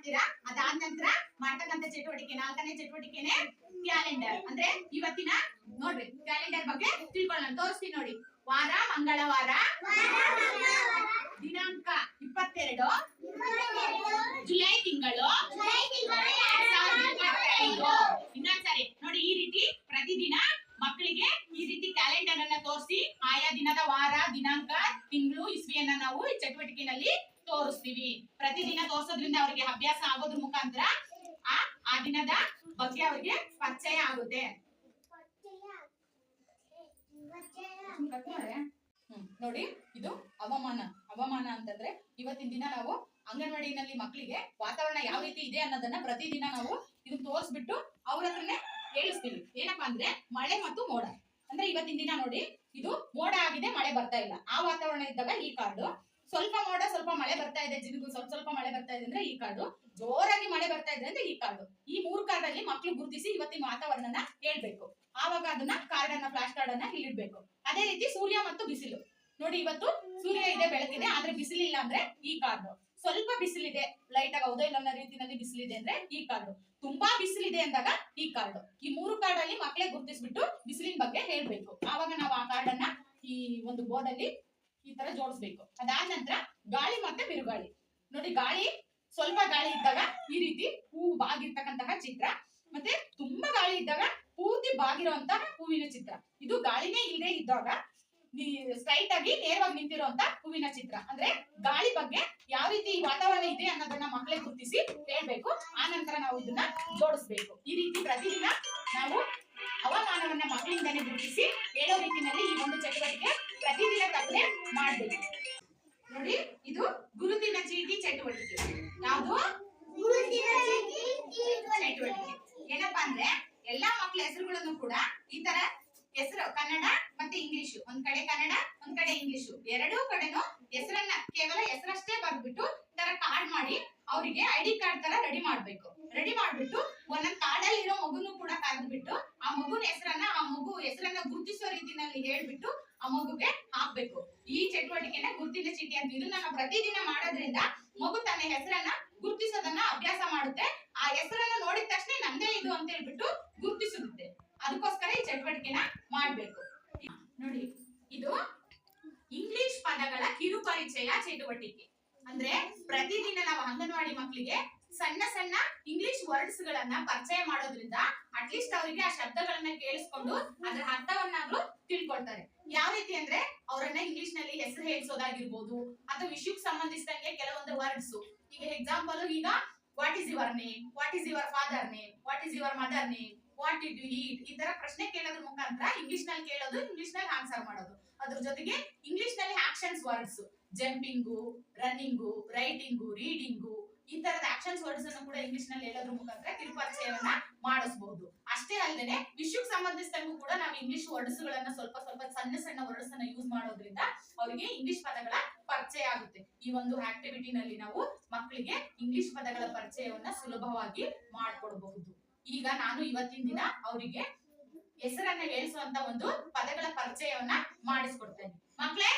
ಮಾಡ್ತೀರಾ. ಅದಾದ ನಂತರ ಮಾಡ್ತಕ್ಕಂಥ ಚಟುವಟಿಕೆ 4ನೇ ಚಟುವಟಿಕೆನೆ ಕ್ಯಾಲೆಂಡರ್. ಅಂದ್ರೆ ಇವತ್ತಿನ ನೋಡ್ರಿ ಕ್ಯಾಲೆಂಡರ್ ಬಗ್ಗೆ ತಿಳ್ಕೊಳ್ಳೋಣ. ತೋರಿಸ್ತೀನಿ ನೋಡಿ. ವಾರ ಮಂಗಳವಾರ, ದಿನಾಂಕ 22 ಜುಲೈ ತಿಂಗಳು 2025. ಇನ್ನೊಂದ್ಸರಿ ನೋಡಿ, ಈ ರೀತಿ ಪ್ರತಿದಿನ ಮಕ್ಕಳಿಗೆ ಈ ರೀತಿ ಕ್ಯಾಲೆಂಡರ್ ಅನ್ನ ತೋರಿಸಿ ಆಯಾ ದಿನದ ವಾರ, ದಿನಾಂಕ, ತಿಂಗಳು, ಇಸ್ವಿಯನ್ನ ನಾವು ಈ ಚಟುವಟಿಕೆನಲ್ಲಿ ತೋರಿಸ್ತೀವಿ. ಪ್ರತಿದಿನ ತೋರಿಸೋದ್ರಿಂದ ಅವರಿಗೆ ಅಭ್ಯಾಸ ಆಗೋದ್ರ ಮುಖಾಂತರ ಆ ದಿನದ ಬಗ್ಗೆ ಅವರಿಗೆ ಪರಿಚಯ ಆಗುತ್ತೆ. ನೋಡಿ, ಇದು ಹವಾಮಾನ ಅಂತಂದ್ರೆ ಇವತ್ತಿನ ದಿನ ನಾವು ಅಂಗನವಾಡಿನಲ್ಲಿ ಮಕ್ಕಳಿಗೆ ವಾತಾವರಣ ಯಾವ ರೀತಿ ಇದೆ ಅನ್ನೋದನ್ನ ಪ್ರತಿದಿನ ನಾವು ಇದನ್ನ ತೋರಿಸ್ಬಿಟ್ಟು ಅವ್ರ ಹತ್ರನೇ ಹೇಳಿಸ್ತೀವಿ. ಏನಪ್ಪಾ ಅಂದ್ರೆ ಮಳೆ ಮತ್ತು ಮೋಡ. ಅಂದ್ರೆ ಇವತ್ತಿನ ದಿನ ನೋಡಿ, ಇದು ಮೋಡ ಆಗಿದೆ, ಮಳೆ ಬರ್ತಾ ಇಲ್ಲ. ಆ ವಾತಾವರಣ ಇದ್ದಾಗ ಈ ಕಾರ್ಡು. ಸ್ವಲ್ಪ ಮೋಡ, ಸ್ವಲ್ಪ ಮಳೆ ಬರ್ತಾ ಇದೆ, ಜಿನುಗು ಸ್ವಲ್ಪ ಮಳೆ ಬರ್ತಾ ಇದೆ ಅಂದ್ರೆ ಈ ಕಾರ್ಡು. ಜೋರಾಗಿ ಮಳೆ ಬರ್ತಾ ಇದೆ ಅಂದ್ರೆ ಈ ಕಾರ್ಡು. ಈ 3 ಕಾರ್ಡ್ ಅಲ್ಲಿ ಮಕ್ಕಳು ಗುರುತಿಸಿ ಇವತ್ತಿನ ವಾತಾವರಣನ ಹೇಳ್ಬೇಕು. ಆವಾಗ ಅದನ್ನ ಕಾರ್ಡ್ ಅನ್ನ, ಫ್ಲಾಶ್ ಕಾರ್ಡ್ ಅನ್ನ ಇಲ್ಲಿಡ್ಬೇಕು. ಅದೇ ರೀತಿ ಸೂರ್ಯ ಮತ್ತು ಬಿಸಿಲು. ನೋಡಿ, ಇವತ್ತು ಸೂರ್ಯ ಇದೆ, ಬೆಳಕಿದೆ, ಆದ್ರೆ ಬಿಸಿಲಿಲ್ಲ ಅಂದ್ರೆ ಈ ಕಾರ್ಡು. ಸ್ವಲ್ಪ ಬಿಸಿಲಿದೆ, ಲೈಟ್ ಆಗಿ ಹೌದೋ ಇಲ್ಲ ಅನ್ನೋ ರೀತಿಯಲ್ಲಿ ಬಿಸಿಲಿದೆ ಅಂದ್ರೆ ಈ ಕಾರ್ಡು. ತುಂಬಾ ಬಿಸಿಲಿದೆ ಅಂದಾಗ ಈ ಕಾರ್ಡು. ಈ 3 ಕಾರ್ಡ್ ಅಲ್ಲಿ ಮಕ್ಕಳೇ ಗುರುತಿಸ್ಬಿಟ್ಟು ಬಿಸಿಲಿನ ಬಗ್ಗೆ ಹೇಳ್ಬೇಕು. ಆವಾಗ ನಾವು ಆ ಕಾರ್ಡ್ ಅನ್ನ ಈ ಒಂದು ಬೋರ್ಡ್ ಅಲ್ಲಿ ಈ ತರ ಜೋಡಿಸ್ಬೇಕು. ಅದಾದ ನಂತರ ಗಾಳಿ ಮತ್ತೆ ಬಿರುಗಾಳಿ. ನೋಡಿ, ಗಾಳಿ ಸ್ವಲ್ಪ ಗಾಳಿ ಇದ್ದಾಗ ಈ ರೀತಿ ಹೂವು ಬಾಗಿರ್ತಕ್ಕಂತಹ ಚಿತ್ರ, ಮತ್ತೆ ತುಂಬಾ ಗಾಳಿ ಇದ್ದಾಗ ಪೂರ್ತಿ ಬಾಗಿರುವಂತಹ ಹೂವಿನ ಚಿತ್ರ. ಇದು ಗಾಳಿನೇ ಇಲ್ಲದೆ ಇದ್ದಾಗ ಸ್ಟ್ರೈಟ್ ಆಗಿ ನೇರವಾಗಿ ನಿಂತಿರುವಂತ ಹೂವಿನ ಚಿತ್ರ. ಅಂದ್ರೆ ಗಾಳಿ ಬಗ್ಗೆ ಯಾವ ರೀತಿ ವಾತಾವರಣ ಇದೆ ಅನ್ನೋದನ್ನ ಮಕ್ಕಳೇ ಗುರುತಿಸಿ ಹೇಳ್ಬೇಕು. ಆ ನಂತರ ನಾವು ಇದನ್ನ ಜೋಡಿಸ್ಬೇಕು. ಈ ರೀತಿ ಪ್ರತಿದಿನ ನಾವು ಹವಾಮಾನವನ್ನ ಮಕ್ಕಳಿಂದಾನೇ ಗುರುತಿಸಿ ಹೇಳೋ ರೀತಿಯಲ್ಲಿ ಈ ಒಂದು ಚಟುವಟಿಕೆ ಪ್ರತಿದಿನ ತಪ್ಪದೆ ಮಾಡ್ಬೇಕು. ನೋಡಿ, ಇದು ಗುರುತಿನ ಚೀಟಿ ಚಟುವಟಿಕೆ. ಯಾವುದು? ಚಟುವಟಿಕೆ. ಏನಪ್ಪಾ ಅಂದ್ರೆ ಎಲ್ಲಾ ಮಕ್ಕಳ ಹೆಸರುಗಳನ್ನು ಕೂಡ ಈ ತರ ಹೆಸರು ಕನ್ನಡ ಮತ್ತೆ ಇಂಗ್ಲಿಷ್, ಒಂದ್ ಕಡೆ ಕನ್ನಡ, ಒಂದ್ ಕಡೆ ಇಂಗ್ಲಿಷ್, ಎರಡೂ ಕಡೆನೂ ಹೆಸರನ್ನ ಕೇವಲ ಹೆಸರಷ್ಟೇ ಬರ್ಬಿಟ್ಟು ತರ ಕಾರ್ಡ್ ಮಾಡಿ ಅವರಿಗೆ ಐಡಿ ಕಾರ್ಡ್ ತರ ರೆಡಿ ಮಾಡ್ಬೇಕು. ರೆಡಿ ಮಾಡ್ಬಿಟ್ಟು ಒಂದೊಂದ್ ಕಾರ್ಡ್ ಅಲ್ಲಿ ಇರೋ ಮಗುನು ಕೂಡ ಕರೆದ್ಬಿಟ್ಟು ಆ ಮಗುನ ಹೆಸರನ್ನ ಗುರುತಿಸೋ ರೀತಿನಲ್ಲಿ ಹೇಳ್ಬಿಟ್ಟು ಆ ಮಗುಗೆ ಹಾಕ್ಬೇಕು. ಈ ಚಟುವಟಿಕೆನ ಗುರುತಿನ ಚೀಟಿ ಅಂತ. ಇದನ್ನ ನಾವು ಪ್ರತಿದಿನ ಮಾಡೋದ್ರಿಂದ ಮಗು ತನ್ನ ಹೆಸರನ್ನ ಗುರುತಿಸೋದನ್ನ ಅಭ್ಯಾಸ ಮಾಡುತ್ತೆ. ಆ ಹೆಸರನ್ನ ನೋಡಿದ ತಕ್ಷಣ ನಂದೇ ಇದು ಅಂತ ಹೇಳ್ಬಿಟ್ಟು ಗುರುತಿಸುತ್ತೆ. ಅದಕ್ಕೋಸ್ಕರ ಈ ಚಟುವಟಿಕೆನ ಮಾಡ್ಬೇಕು. ನೋಡಿ, ಇದು ಇಂಗ್ಲಿಷ್ ಪದಗಳ ಕಿರು ಪರಿಚಯ ಚಟುವಟಿಕೆ. ಅಂದ್ರೆ ಪ್ರತಿದಿನ ನಾವು ಅಂಗನವಾಡಿ ಮಕ್ಕಳಿಗೆ ಸಣ್ಣ ಸಣ್ಣ ಇಂಗ್ಲಿಷ್ ವರ್ಡ್ಸ್ ಗಳನ್ನ ಪರಿಚಯ ಮಾಡೋದ್ರಿಂದ ಅಟ್ಲೀಸ್ಟ್ ಅವರಿಗೆ ಆ ಶಬ್ದಗಳನ್ನ ಕೇಳಿಸ್ಕೊಂಡು ಅದರ ಅರ್ಥವನ್ನಾದ್ರೂ ತಿಳ್ಕೊಳ್ತಾರೆ. ಯಾವ ರೀತಿ ಅಂದ್ರೆ ಅವರನ್ನ ಇಂಗ್ಲಿಷ್ ನಲ್ಲಿ ಹೆಸರು ಹೇಳ್ಸೋದಾಗಿರ್ಬೋದು, ಅಥವಾ ವಿಷಯಕ್ಕೆ ಸಂಬಂಧಿಸಿದಂಗೆ ಕೆಲವೊಂದು ವರ್ಡ್ಸ್. ಈಗ ಎಕ್ಸಾಂಪಲ್, ಈಗ what is your name, what is your father name, what is your mother name, what did you eat, ಈ ತರ ಪ್ರಶ್ನೆ ಕೇಳೋದ್ರ ಮುಖಾಂತರ ಇಂಗ್ಲಿಷ್ ನಲ್ಲಿ ಕೇಳೋದು, ಇಂಗ್ಲಿಷ್ ನಲ್ಲಿ ಆನ್ಸರ್ ಮಾಡೋದು. ಅದ್ರ ಜೊತೆಗೆ ಇಂಗ್ಲಿಷ್ ನಲ್ಲಿ actions words, jumping, running, writing, reading, ಈ ತರದ ಆಕ್ಷನ್ಸ್ ವರ್ಡ್ಸ್ ಅನ್ನು ಕೂಡ ಇಂಗ್ಲಿಷ್ ನಲ್ಲಿ ಹೇಳೋದ್ರ ಮುಖಾಂತರ ಕಿರುಪರಿಚಯವನ್ನ ಮಾಡಿಸಬಹುದು. ಅಷ್ಟೇ ಅಲ್ಲದೆ ವಿಷಯಕ್ಕೆ ಸಂಬಂಧಿಸಿದಂಗೂ ಕೂಡ ನಾವು ಇಂಗ್ಲಿಷ್ ವರ್ಡ್ಸ್ ಗಳನ್ನ ಸ್ವಲ್ಪ ಸಣ್ಣ ಸಣ್ಣ ವರ್ಡ್ಸ್ ಅನ್ನ ಯೂಸ್ ಮಾಡೋದ್ರಿಂದ ಅವರಿಗೆ ಇಂಗ್ಲಿಷ್ ಪದಗಳ ಪರಿಚಯ ಆಗುತ್ತೆ. ಈ ಒಂದು ಆಕ್ಟಿವಿಟಿ ನಲ್ಲಿ ನಾವು ಮಕ್ಕಳಿಗೆ ಇಂಗ್ಲಿಷ್ ಪದಗಳ ಪರಿಚಯವನ್ನ ಸುಲಭವಾಗಿ ಮಾಡಿಕೊಡಬಹುದು. ಈಗ ನಾನು ಇವತ್ತಿನ ದಿನ ಅವರಿಗೆ ಹೆಸರನ್ನ ಹೇಳಿಸುವಂತ ಒಂದು ಪದಗಳ ಪರಿಚಯವನ್ನ ಮಾಡಿಸ್ಕೊಡ್ತೇನೆ. ಮಕ್ಕಳೇ,